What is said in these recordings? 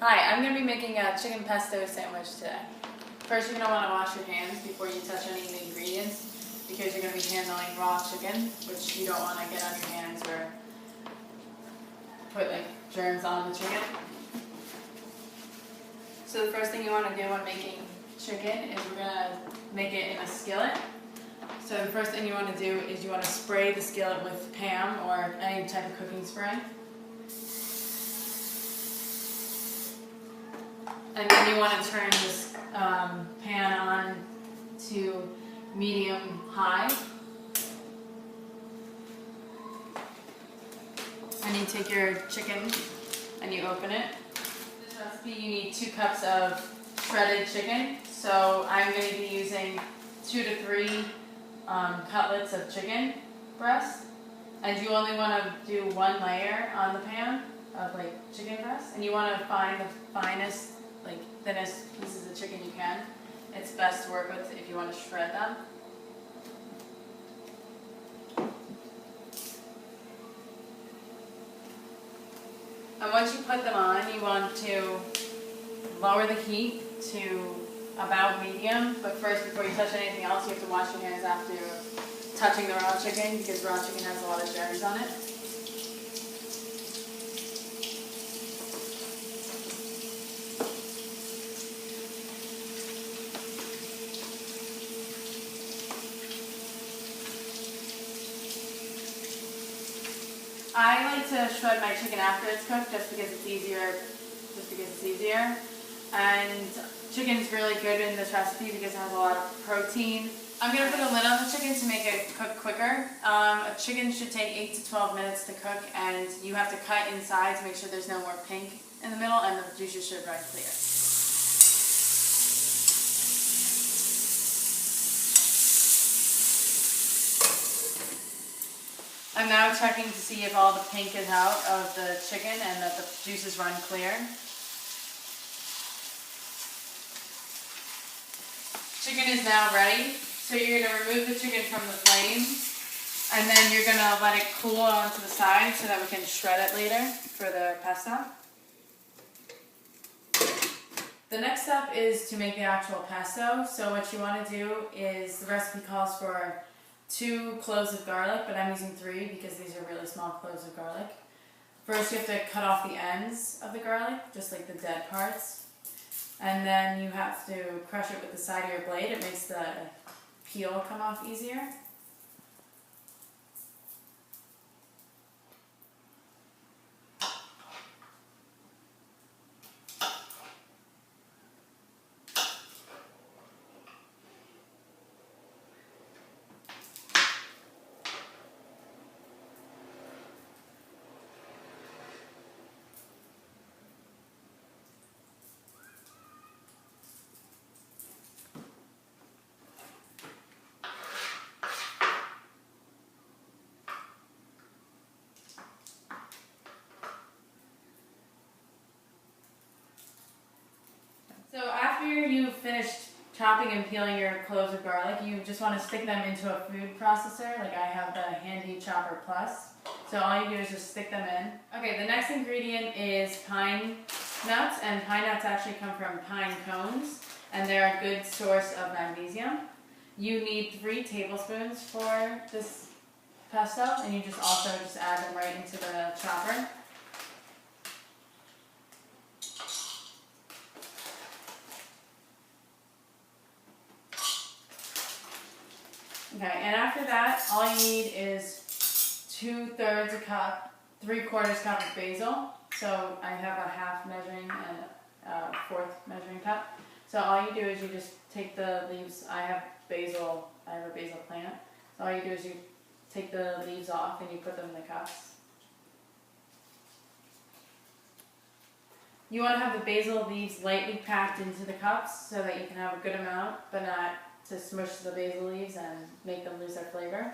Hi, I'm going to be making a chicken pesto sandwich today. First, you're going to want to wash your hands before you touch any of the ingredients because you're going to be handling raw chicken, which you don't want to get on your hands or put like germs on the chicken. So the first thing you want to do when making chicken is we're going to make it in a skillet. So the first thing you want to do is you want to spray the skillet with Pam or any type of cooking spray. And then you want to turn this pan on to medium-high. And you take your chicken and you open it. For this recipe you need 2 cups of shredded chicken. So I'm going to be using 2 to 3 cutlets of chicken breast. And you only want to do 1 layer on the pan of like chicken breast. And you want to find the finest, like thinnest pieces of chicken you can. It's best to work with if you want to shred them. And once you put them on, you want to lower the heat to about medium. But first, before you touch anything else, you have to wash your hands after touching the raw chicken because raw chicken has a lot of germs on it. I like to shred my chicken after it's cooked just because it's easier. And chicken's really good in this recipe because it has a lot of protein. I'm going to put a lid on the chicken to make it cook quicker. A chicken should take 8 to 12 minutes to cook, and you have to cut inside to make sure there's no more pink in the middle and the juices should run clear. I'm now checking to see if all the pink is out of the chicken and that the juices run clear. Chicken is now ready, so you're going to remove the chicken from the flame and then you're going to let it cool onto the side so that we can shred it later for the pesto. The next step is to make the actual pesto. So what you want to do is, the recipe calls for 2 cloves of garlic, but I'm using 3 because these are really small cloves of garlic. First you have to cut off the ends of the garlic, just like the dead parts. And then you have to crush it with the side of your blade. It makes the peel come off easier. So after you've finished chopping and peeling your cloves of garlic, you just want to stick them into a food processor. Like I have the Handy Chopper Plus. So all you do is just stick them in. Okay, the next ingredient is pine nuts, and pine nuts actually come from pine cones, and they're a good source of magnesium. You need 3 tablespoons for this pesto, and you just also add them right into the chopper. Okay, and after that, all you need is 2/3 a cup, 3/4 cup of basil. So I have a half measuring and a 1/4 measuring cup. So all you do is you just take the leaves. I have a basil plant. So all you do is you take the leaves off and you put them in the cups. You want to have the basil leaves lightly packed into the cups so that you can have a good amount, but not to smush the basil leaves and make them lose their flavor.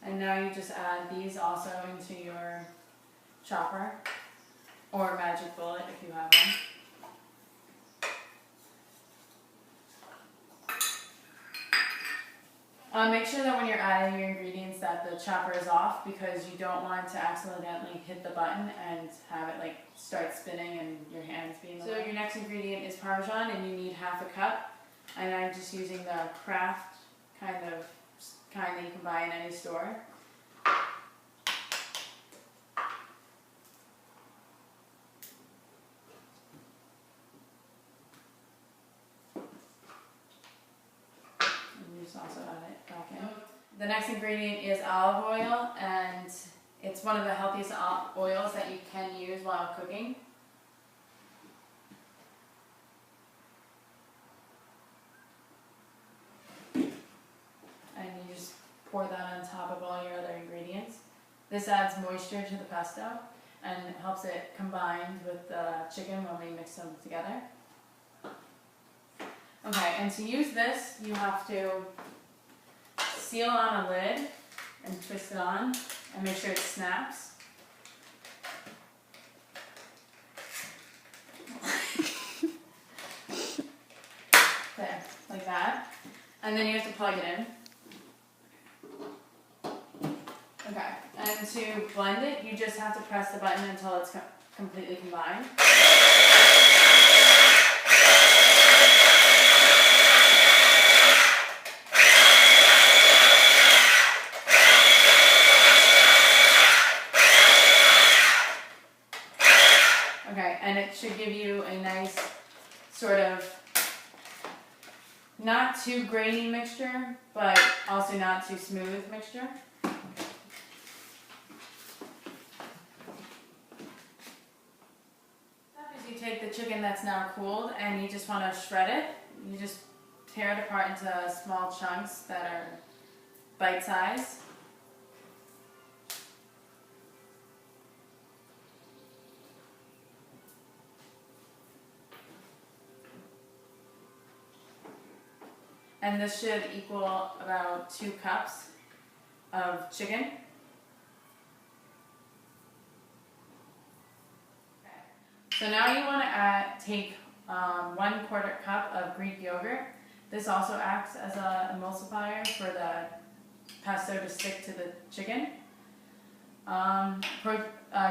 And now you just add these also into your chopper or magic bullet if you have one. Make sure that when you're adding your ingredients that the chopper is off, because you don't want to accidentally hit the button and have it like start spinning and your hands being So your next ingredient is Parmesan, and you need half a cup. And I'm just using the Kraft kind that you can buy in any store. Also add it back in. The next ingredient is olive oil, and it's one of the healthiest oils that you can use while cooking. And you just pour that on top of all your other ingredients. This adds moisture to the pesto and helps it combine with the chicken when we mix them together. Okay, and to use this, you have to seal on a lid and twist it on and make sure it snaps. There, like that. And then you have to plug it in. Okay, and to blend it, you just have to press the button until it's completely combined. And it should give you a nice sort of not too grainy mixture, but also not too smooth mixture. You take the chicken that's now cooled and you just want to shred it. You just tear it apart into small chunks that are bite size. And this should equal about 2 cups of chicken. Okay. So now you want to take 1/4 cup of Greek yogurt. This also acts as an emulsifier for the pesto to stick to the chicken.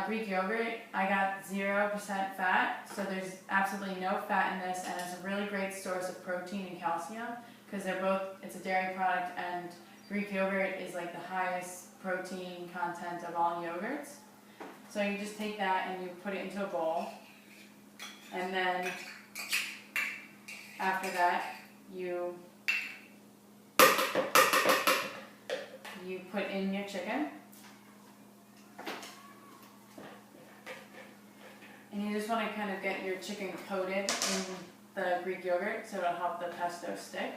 Greek yogurt, I got 0% fat, so there's absolutely no fat in this, and it's a really great source of protein and calcium, because it's a dairy product, and Greek yogurt is like the highest protein content of all yogurts. So you just take that and you put it into a bowl, and then after that you put in your chicken. And you just want to kind of get your chicken coated in the Greek yogurt so it'll help the pesto stick.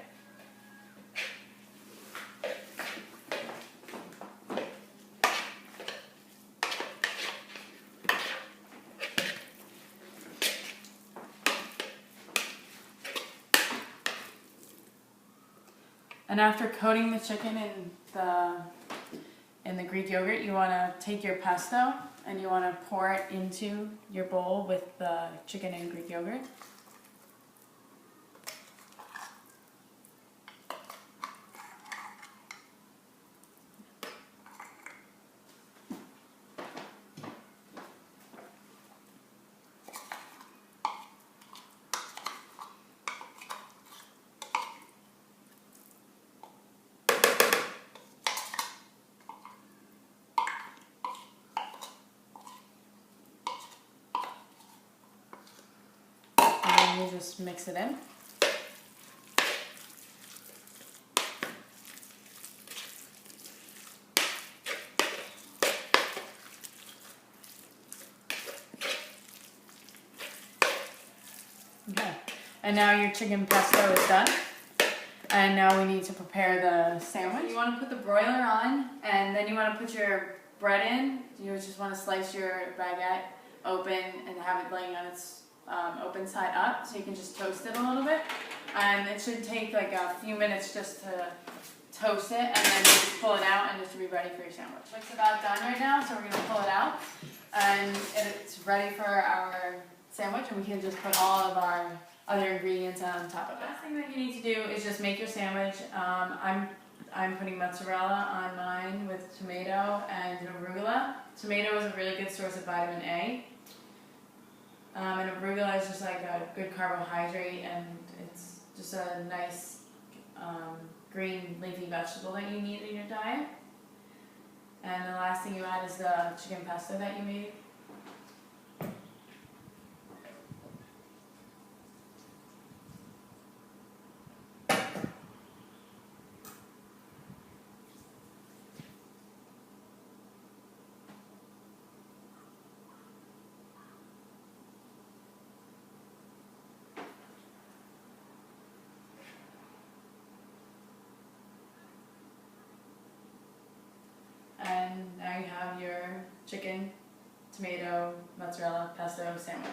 And after coating the chicken in the Greek yogurt, you want to take your pesto and you want to pour it into your bowl with the chicken and Greek yogurt. You just mix it in. Okay, and now your chicken pesto is done. And now we need to prepare the sandwich. You want to put the broiler on, and then you want to put your bread in. You just want to slice your baguette open and have it laying on its open side up, so you can just toast it a little bit, and it should take like a few minutes just to toast it, and then you just pull it out and it's be ready for your sandwich. It's about done right now, so we're gonna pull it out, and it's ready for our sandwich, and we can just put all of our other ingredients on top of it. The last thing that you need to do is just make your sandwich. I'm putting mozzarella on mine with tomato and arugula. Tomato is a really good source of vitamin A. And arugula is just like a good carbohydrate, and it's just a nice green leafy vegetable that you need in your diet. And the last thing you add is the chicken pesto that you made. And now you have your chicken, tomato, mozzarella, pesto sandwich.